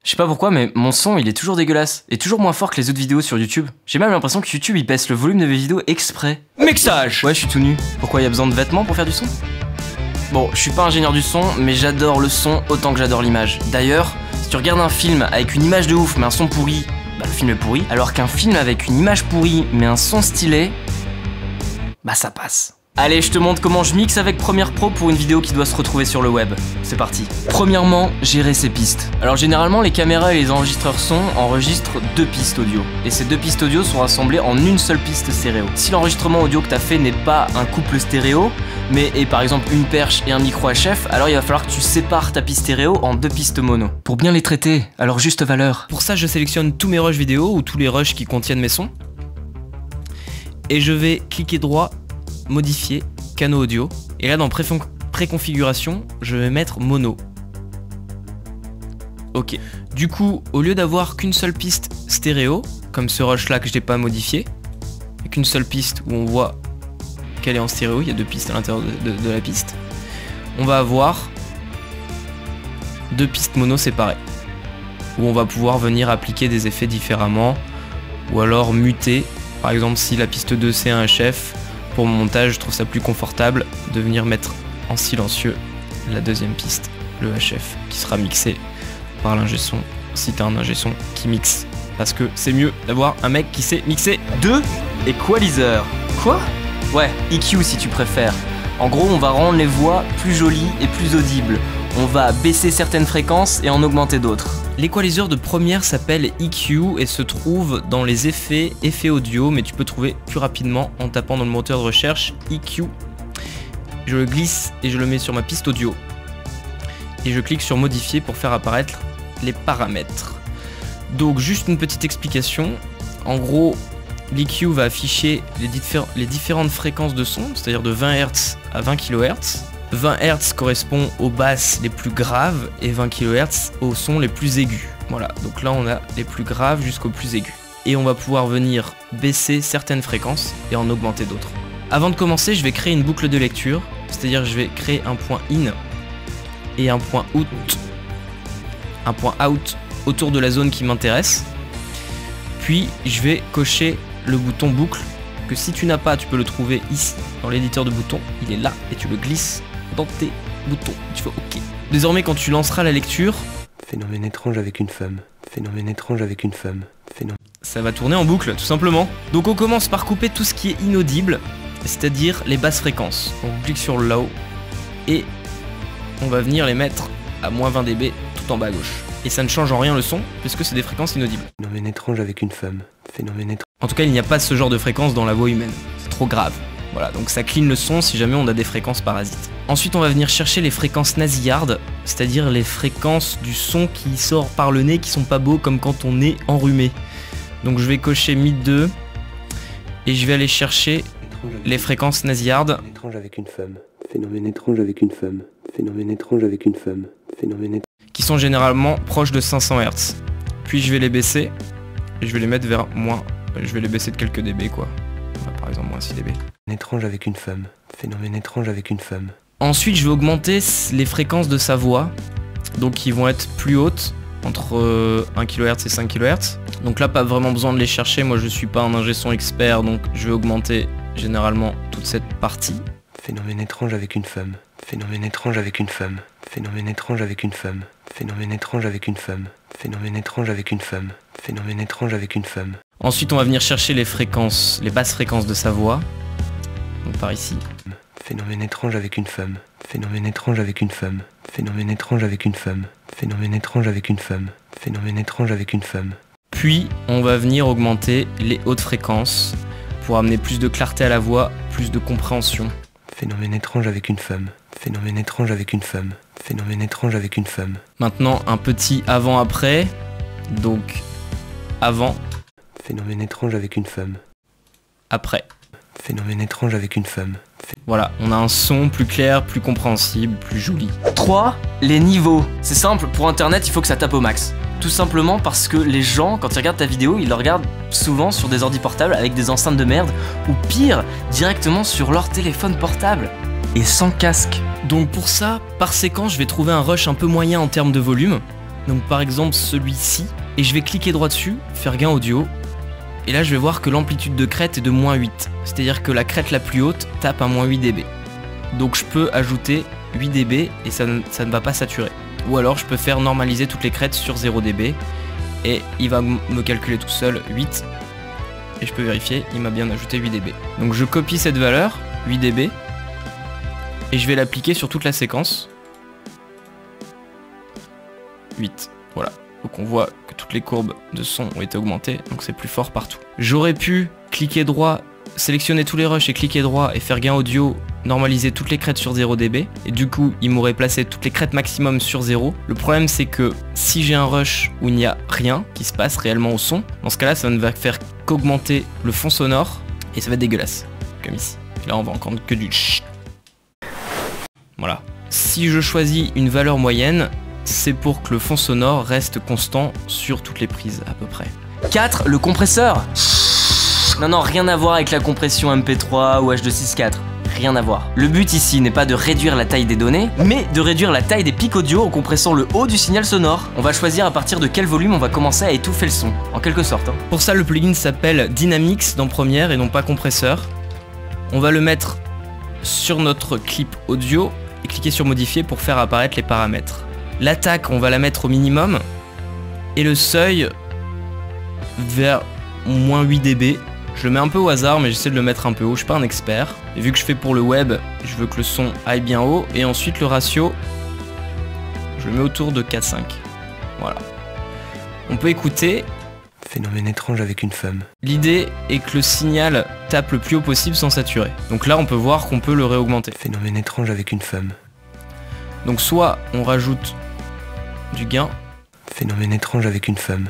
Je sais pas pourquoi, mais mon son il est toujours dégueulasse, et toujours moins fort que les autres vidéos sur YouTube. J'ai même l'impression que YouTube il baisse le volume de mes vidéos exprès. Mixage! Ouais, je suis tout nu. Pourquoi il y a besoin de vêtements pour faire du son? Bon, je suis pas ingénieur du son, mais j'adore le son autant que j'adore l'image. D'ailleurs, si tu regardes un film avec une image de ouf mais un son pourri, bah le film est pourri. Alors qu'un film avec une image pourrie mais un son stylé, bah ça passe. Allez, je te montre comment je mixe avec Premiere Pro pour une vidéo qui doit se retrouver sur le web. C'est parti. Premièrement, gérer ses pistes. Alors généralement, les caméras et les enregistreurs son enregistrent 2 pistes audio. Et ces 2 pistes audio sont rassemblées en une seule piste stéréo. Si l'enregistrement audio que tu as fait n'est pas un couple stéréo, mais est par exemple une perche et un micro HF, alors il va falloir que tu sépares ta piste stéréo en 2 pistes mono. Pour bien les traiter à leur juste valeur. Pour ça, je sélectionne tous mes rushs vidéo ou tous les rushs qui contiennent mes sons. Et je vais cliquer droit, modifier, canaux audio. Et là dans préconfiguration, je vais mettre mono. Ok. Du coup, au lieu d'avoir qu'une seule piste stéréo, comme ce rush là que je n'ai pas modifié, et qu'une seule piste où on voit qu'elle est en stéréo, il y a 2 pistes à l'intérieur de la piste, on va avoir 2 pistes mono séparées, où on va pouvoir venir appliquer des effets différemment, ou alors muter. Par exemple, si la piste 2 c'est un HF, pour mon montage, je trouve ça plus confortable de venir mettre en silencieux la deuxième piste, le HF, qui sera mixé par l'ingé son, si t'as un ingé son qui mixe. Parce que c'est mieux d'avoir un mec qui sait mixer. 2 Equalizer. Quoi? Ouais, EQ si tu préfères. En gros, on va rendre les voix plus jolies et plus audibles. On va baisser certaines fréquences et en augmenter d'autres. L'équaliseur de Premiere s'appelle EQ et se trouve dans les effets audio, mais tu peux trouver plus rapidement en tapant dans le moteur de recherche EQ. Je le glisse et je le mets sur ma piste audio. Et je clique sur modifier pour faire apparaître les paramètres. Donc juste une petite explication. En gros, l'EQ va afficher les différentes fréquences de son, c'est-à-dire de 20 Hz à 20 kHz. 20 Hz correspond aux basses les plus graves et 20 kHz aux sons les plus aigus. Voilà, donc là on a les plus graves jusqu'aux plus aigus. Et on va pouvoir venir baisser certaines fréquences et en augmenter d'autres. Avant de commencer, je vais créer une boucle de lecture, c'est-à-dire je vais créer un point in et un point out autour de la zone qui m'intéresse. Puis je vais cocher le bouton boucle, que si tu n'as pas, tu peux le trouver ici dans l'éditeur de boutons. Il est là et tu le glisses dans tes boutons. Tu fais OK. Désormais, quand tu lanceras la lecture, phénomène étrange avec une femme. Phénomène étrange avec une femme. Ça va tourner en boucle, tout simplement. Donc on commence par couper tout ce qui est inaudible, c'est-à-dire les basses fréquences. On clique sur le low et on va venir les mettre à moins 20 dB tout en bas à gauche. Et ça ne change en rien le son, puisque c'est des fréquences inaudibles. Phénomène étrange avec une femme. Phénomène étrange. En tout cas, il n'y a pas ce genre de fréquence dans la voix humaine. C'est trop grave. Voilà, donc ça clean le son si jamais on a des fréquences parasites. Ensuite, on va venir chercher les fréquences nasillardes, c'est-à-dire les fréquences du son qui sort par le nez, qui sont pas beaux comme quand on est enrhumé. Donc je vais cocher mid 2 et je vais aller chercher les fréquences nasillardes. Étrange avec une femme. Phénomène étrange avec une femme. Phénomène étrange avec une femme. Phénomène qui sont généralement proches de 500 Hz. Puis je vais les baisser et je vais les mettre vers moins. Je vais les baisser de quelques dB quoi. Par exemple moins 6 dB. Étrange avec une femme. Phénomène étrange avec une femme. Ensuite je vais augmenter les fréquences de sa voix. Donc qui vont être plus hautes, entre 1 kHz et 5 kHz. Donc là pas vraiment besoin de les chercher, moi je suis pas un ingé son expert, donc je vais augmenter généralement toute cette partie. Phénomène étrange avec une femme. Phénomène étrange avec une femme. Phénomène étrange avec une femme. Phénomène étrange avec une femme. Phénomène étrange avec une femme. Phénomène étrange avec une femme. Ensuite on va venir chercher les fréquences, les basses fréquences de sa voix. Donc par ici. Phénomène étrange avec une femme. Phénomène étrange avec une femme. Phénomène étrange avec une femme. Phénomène étrange avec une femme. Phénomène étrange avec une femme. Puis on va venir augmenter les hautes fréquences pour amener plus de clarté à la voix, plus de compréhension. Phénomène étrange avec une femme. Phénomène étrange avec une femme. Phénomène étrange avec une femme. Maintenant un petit avant-après. Donc avant. Phénomène étrange avec une femme. Après. Phénomène étrange avec une femme. Voilà, on a un son plus clair, plus compréhensible, plus joli. 3. Les niveaux. C'est simple, pour internet il faut que ça tape au max. Tout simplement parce que les gens, quand ils regardent ta vidéo, ils le regardent souvent sur des ordi portables avec des enceintes de merde, ou pire, directement sur leur téléphone portable. Et sans casque. Donc pour ça, par séquence, je vais trouver un rush un peu moyen en termes de volume. donc par exemple celui-ci, et je vais cliquer droit dessus, faire gain audio, et là je vais voir que l'amplitude de crête est de -8, c'est-à-dire que la crête la plus haute tape à -8 dB. Donc je peux ajouter 8 dB et ça ne va pas saturer. Ou alors je peux faire normaliser toutes les crêtes sur 0 dB, et il va me calculer tout seul 8, et je peux vérifier, il m'a bien ajouté 8 dB. Donc je copie cette valeur, 8 dB, et je vais l'appliquer sur toute la séquence. 8, voilà. Donc on voit que toutes les courbes de son ont été augmentées, donc c'est plus fort partout. J'aurais pu cliquer droit, sélectionner tous les rushs et cliquer droit et faire gain audio, normaliser toutes les crêtes sur 0 dB, et du coup il m'aurait placé toutes les crêtes maximum sur 0. Le problème c'est que si j'ai un rush où il n'y a rien qui se passe réellement au son, dans ce cas là ça ne va faire qu'augmenter le fond sonore, et ça va être dégueulasse, comme ici. Et là on va entendre que du chut. Voilà. Si je choisis une valeur moyenne, c'est pour que le fond sonore reste constant sur toutes les prises à peu près. 4. Le compresseur. Non, rien à voir avec la compression MP3 ou H264. Rien à voir. Le but ici n'est pas de réduire la taille des données, mais de réduire la taille des pics audio en compressant le haut du signal sonore. On va choisir à partir de quel volume on va commencer à étouffer le son, en quelque sorte. Pour ça, le plugin s'appelle Dynamics dans Premiere et non pas compresseur. On va le mettre sur notre clip audio et cliquer sur modifier pour faire apparaître les paramètres. L'attaque, on va la mettre au minimum, et le seuil vers -8 dB. Je le mets un peu au hasard, mais j'essaie de le mettre un peu haut, je suis pas un expert. Et vu que je fais pour le web, je veux que le son aille bien haut, et ensuite le ratio, je le mets autour de 4-5. Voilà. On peut écouter. Phénomène étrange avec une femme. L'idée est que le signal tape le plus haut possible sans saturer. Donc là, on peut voir qu'on peut le réaugmenter. Phénomène étrange avec une femme. Donc soit on rajoute du gain. Phénomène étrange avec une femme.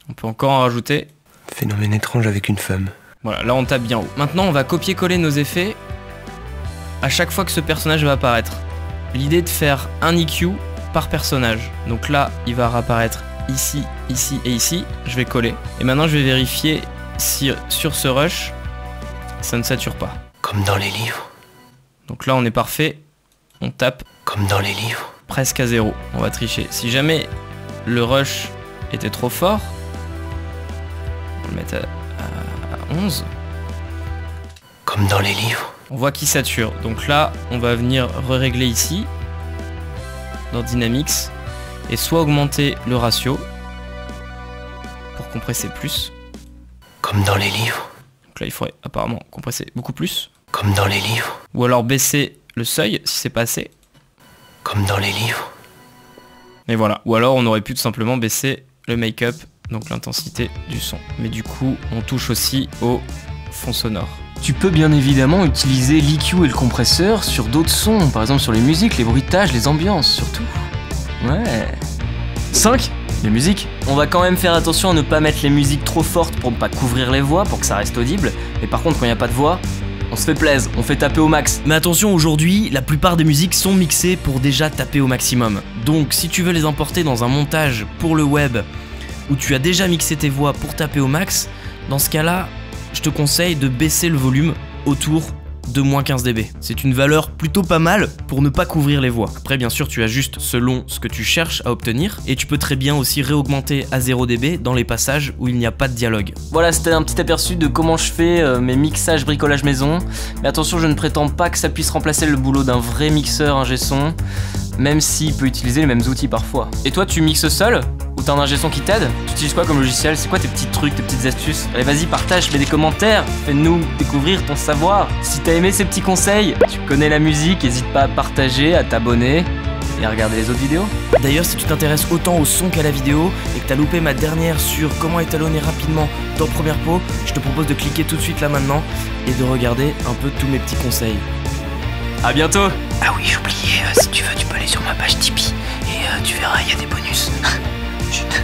On peut encore en rajouter. Phénomène étrange avec une femme. Voilà, là on tape bien haut. Maintenant on va copier-coller nos effets à chaque fois que ce personnage va apparaître. L'idée est de faire un EQ par personnage. Donc là il va réapparaître ici, ici et ici. Je vais coller. Et maintenant je vais vérifier si sur ce rush, ça ne sature pas. Comme dans les livres. Donc là on est parfait. On tape. Comme dans les livres. Presque à 0. On va tricher. Si jamais le rush était trop fort, on va le mettre à 11. Comme dans les livres. On voit qu'il sature. Donc là, on va venir régler ici, dans Dynamics, et soit augmenter le ratio pour compresser plus. Comme dans les livres. Donc là, il faudrait apparemment compresser beaucoup plus. Comme dans les livres. Ou alors baisser le seuil si c'est pas assez. Comme dans les livres. Et voilà. Ou alors on aurait pu tout simplement baisser le make-up, donc l'intensité du son. Mais du coup, on touche aussi au fond sonore. Tu peux bien évidemment utiliser l'EQ et le compresseur sur d'autres sons, par exemple sur les musiques, les bruitages, les ambiances, surtout. Ouais. 5. Les musiques. On va quand même faire attention à ne pas mettre les musiques trop fortes pour ne pas couvrir les voix, pour que ça reste audible. Mais par contre, quand il n'y a pas de voix, on se fait plaisir, on fait taper au max. Mais attention, aujourd'hui, la plupart des musiques sont mixées pour déjà taper au maximum. Donc si tu veux les importer dans un montage pour le web, où tu as déjà mixé tes voix pour taper au max, dans ce cas-là, je te conseille de baisser le volume autour de -15 dB. C'est une valeur plutôt pas mal pour ne pas couvrir les voix. Après bien sûr tu ajustes selon ce que tu cherches à obtenir, et tu peux très bien aussi réaugmenter à 0 dB dans les passages où il n'y a pas de dialogue. Voilà, c'était un petit aperçu de comment je fais mes mixages bricolage maison. Mais attention, je ne prétends pas que ça puisse remplacer le boulot d'un vrai mixeur ingé son, même s'il peut utiliser les mêmes outils parfois. Et toi, tu mixes seul? Ou t'as un ingé son qui t'aide? Tu utilises quoi comme logiciel? C'est quoi tes petits trucs, tes petites astuces? Allez, vas-y, partage, mets des commentaires, fais-nous découvrir ton savoir. Si t'as aimé ces petits conseils, tu connais la musique, n'hésite pas à partager, à t'abonner et à regarder les autres vidéos. D'ailleurs, si tu t'intéresses autant au son qu'à la vidéo et que t'as loupé ma dernière sur comment étalonner rapidement dans Premiere Pro, je te propose de cliquer tout de suite là maintenant et de regarder un peu tous mes petits conseils. À bientôt. Ah oui, j'oubliais, si tu veux, tu peux aller sur ma page Tipeee et tu verras, il y a des bonus. Chut.